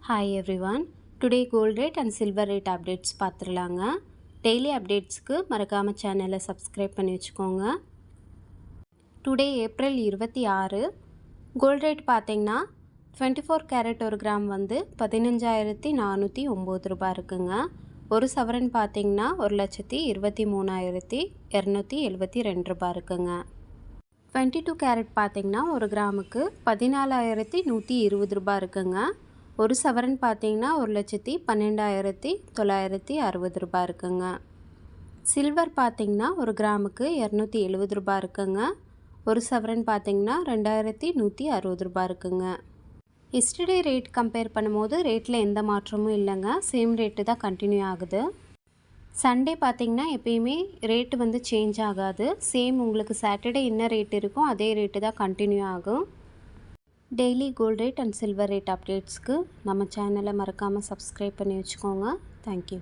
Hi everyone. Today gold rate and silver rate updates பார்த்துடலாங்க. Daily updatesக்கு மறக்காம சேனலை subscribe பண்ணி வச்சுக்கோங்க. Today April 26 gold rate பார்த்தீங்கன்னா 24 carat ஒரு கிராம் வந்து 15,409 ரூபாய் இருக்குங்க. ஒரு சவரன் பார்த்தீங்கன்னா 1,23,272 ரூபாய் இருக்குங்க. 22 carat பார்த்தீங்கன்னா ஒரு கிராமுக்கு 14,120 ரூபாய் இருக்குங்க. ஒரு சவரன் பார்த்தீங்கன்னா 1,12,960 ரூபாய் இருக்குங்க. சில்வர் பார்த்தீங்கன்னா ஒரு கிராமுக்கு 270 ரூபாய் இருக்குங்க. ஒரு சவரன் பார்த்தீங்கன்னா 2,160 ரூபாய் இருக்குங்க. எஸ்டர்டே ரேட் கம்பேர் பண்ணும்போது ரேட்டில் எந்த மாற்றமும் இல்லைங்க. சேம் ரேட்டு தான் கண்டினியூ ஆகுது. சண்டே பார்த்தீங்கன்னா எப்பயுமே ரேட்டு வந்து சேஞ்ச் ஆகாது. சேம் உங்களுக்கு சாட்டர்டே என்ன ரேட் இருக்கோ அதே ரேட்டு தான் கண்டினியூ ஆகும். Daily gold rate and silver rate அப்டேட்ஸ்க்கு நம்ம சேனலை மறக்காமல் சப்ஸ்கிரைப் பண்ணி வச்சுக்கோங்க. தேங்க்யூ.